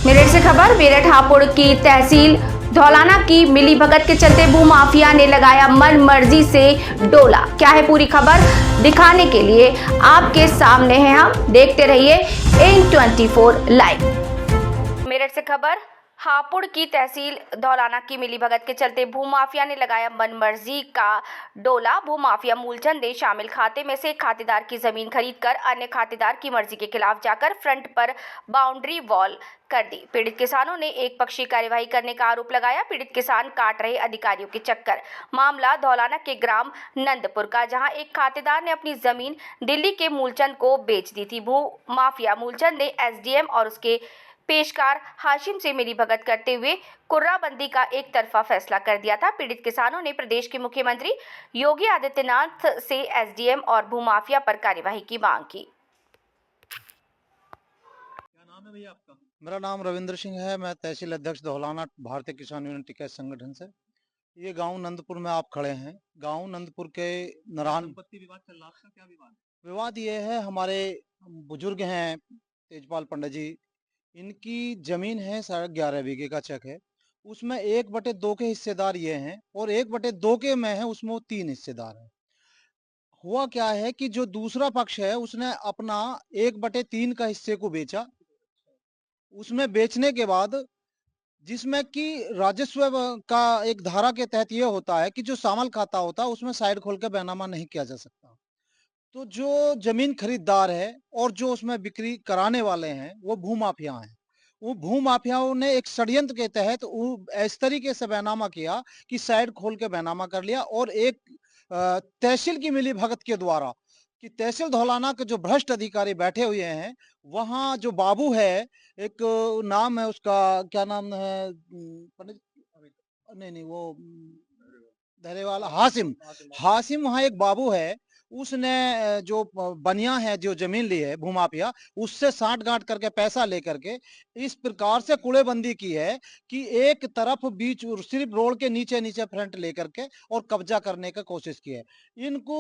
मेरठ से खबर। मेरठ हापुड़ की तहसील धौलाना की मिलीभगत के चलते भूमाफिया ने लगाया मन मर्जी से डोला। क्या है पूरी खबर, दिखाने के लिए आपके सामने है हम, देखते रहिए N24 लाइव। मेरठ से खबर। हापुड़ की तहसील धौलाना की मिलीभगत के चलते भूमाफिया ने लगाया मनमर्जी का डोला। भूमाफिया मूलचंद ने शामिल खाते में से खातेदार की जमीन खरीदकर अन्य खातेदार की मर्जी के खिलाफ जाकर फ्रंट पर बाउंड्री वॉल कर दी। पीड़ित किसानों ने एक पक्षी कार्यवाही करने का आरोप लगाया। पीड़ित किसान काट रहे अधिकारियों के चक्कर। मामला धौलाना के ग्राम नंदपुर का, जहां एक खातेदार ने अपनी जमीन दिल्ली के मूलचंद को बेच दी थी। भूमाफिया मूलचंद ने एसडीएम और उसके पेशकार हाशिम से मिलीभगत करते हुए कुर्राबंदी का एक तरफा फैसला कर दिया था। पीड़ित किसानों ने प्रदेश के मुख्यमंत्री योगी आदित्यनाथ से एसडीएम और भूमाफिया पर कार्यवाही की मांग की। क्या नाम है भैया आपका? मेरा नाम रविंद्र सिंह है। मैं तहसील अध्यक्ष धौलाना भारतीय किसान यूनियन टिकैत संगठन से। ये गांव नंदपुर में आप खड़े हैं। गांव नंदपुर के नरान संपत्ति विवाद चल रहा है, क्या विवाद है? विवाद ये है, हमारे बुजुर्ग हैं तेजपाल पंडित जी, इनकी जमीन है 11.5 बीघे का चक है। उसमें 1/2 के हिस्सेदार ये हैं और 1/2 के में है उसमें वो 3 हिस्सेदार हैं। हुआ क्या है कि जो दूसरा पक्ष है उसने अपना 1/3 का हिस्से को बेचा। उसमें बेचने के बाद, जिसमें कि राजस्व का एक धारा के तहत ये होता है कि जो सामल खाता होता है उसमें साइड खोल के बैनामा नहीं किया जा सकता। तो जो जमीन खरीदार है और जो उसमें बिक्री कराने वाले हैं वो भूमाफिया हैं। वो भूमाफियाओं ने एक षड्यंत्र के तहत इस तरीके से बैनामा किया कि साइड खोल के बैनामा कर लिया। और एक तहसील की मिलीभगत के द्वारा कि तहसील धौलाना के जो भ्रष्ट अधिकारी बैठे हुए हैं, वहाँ जो बाबू है, एक नाम है उसका, क्या नाम है पंडित, नहीं वो धरेवाल हासिम। हासिम वहाँ एक बाबू है, उसने जो बनिया है, जो जमीन ली है भूमाफिया, उससे साठ गांठ करके पैसा लेकर के इस प्रकार से कूड़ेबंदी की है कि एक तरफ बीच सिर्फ रोड के नीचे नीचे फ्रंट लेकर के और कब्जा करने का कोशिश की है। इनको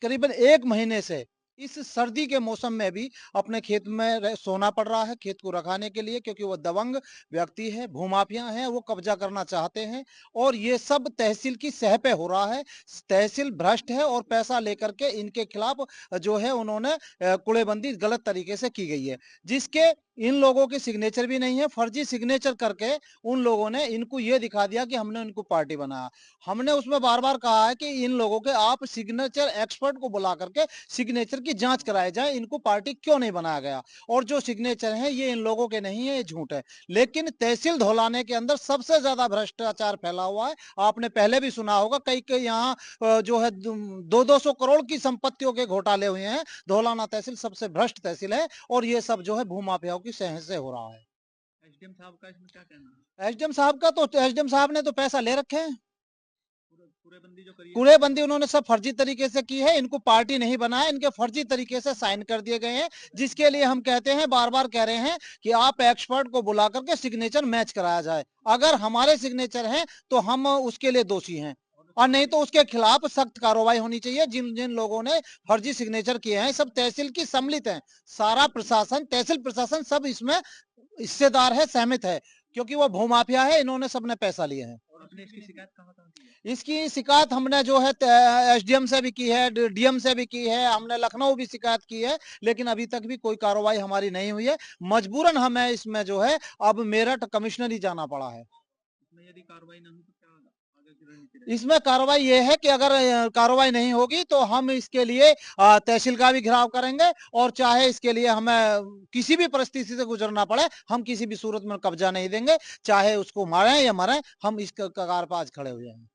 करीबन 1 महीने से इस सर्दी के मौसम में भी अपने खेत में सोना पड़ रहा है, खेत को रखाने के लिए, क्योंकि वो दबंग व्यक्ति है, भूमाफिया है, वो कब्जा करना चाहते हैं। और ये सब तहसील की सह पे हो रहा है। तहसील भ्रष्ट है और पैसा लेकर के इनके खिलाफ जो है उन्होंने कूड़ेबंदी गलत तरीके से की गई है, जिसके इन लोगों के सिग्नेचर भी नहीं है। फर्जी सिग्नेचर करके उन लोगों ने इनको ये दिखा दिया कि हमने इनको पार्टी बनाया। हमने उसमें बार बार कहा है कि इन लोगों के आप सिग्नेचर एक्सपर्ट को बुला करके सिग्नेचर की जांच कराई जाए, इनको पार्टी क्यों नहीं बनाया गया। और जो सिग्नेचर हैं ये इन लोगों के नहीं है, ये झूठ है। लेकिन तहसील धौलाने के अंदर सबसे ज्यादा भ्रष्टाचार फैला हुआ है। आपने पहले भी सुना होगा, कई कई यहाँ जो है 200-200 करोड़ की संपत्तियों के घोटाले हुए हैं। धौलाना तहसील सबसे भ्रष्ट तहसील है और ये सब जो है भूमाफियाओं की सहज से हो रहा है। एसडीएम साहब का इसमें क्या कहना है? एसडीएम साहब का तो, एसडीएम साहब ने तो पैसा ले रखे हैं। कूड़ेबंदी जो करी है, कूड़ेबंदी उन्होंने सब फर्जी तरीके से की है। इनको पार्टी नहीं बनाया, इनके फर्जी तरीके से साइन कर दिए गए हैं। जिसके लिए हम कहते हैं, बार बार कह रहे हैं कि आप एक्सपर्ट को बुला करके सिग्नेचर मैच कराया जाए। अगर हमारे सिग्नेचर हैं तो हम उसके लिए दोषी हैं, और नहीं तो उसके खिलाफ सख्त कार्रवाई होनी चाहिए। जिन जिन लोगों ने फर्जी सिग्नेचर किए हैं, सब तहसील की सम्मिलित हैं। सारा प्रशासन, तहसील प्रशासन सब इसमें हिस्सेदार है, सहमत है, क्योंकि वो भूमाफिया है, इन्होंने सबने पैसा लिए हैं। और आपने इसकी शिकायत कहाँ तक की है? इसकी शिकायत हमने जो है एसडीएम से भी की है, डीएम से भी की है, हमने लखनऊ भी शिकायत की है, लेकिन अभी तक भी कोई कार्रवाई हमारी नहीं हुई है। मजबूरन हमें इसमें जो है अब मेरठ कमिश्नर ही जाना पड़ा है। इसमें यदि कार्रवाई न हुई तो क्या आगे की रणनीति रहेगी? इसमें कार्रवाई ये है कि अगर कार्रवाई नहीं होगी तो हम इसके लिए तहसील का भी घेराव करेंगे, और चाहे इसके लिए हमें किसी भी परिस्थिति से गुजरना पड़े, हम किसी भी सूरत में कब्जा नहीं देंगे। चाहे उसको मारें या मरें, हम इस कगार पर आज खड़े हुए हैं।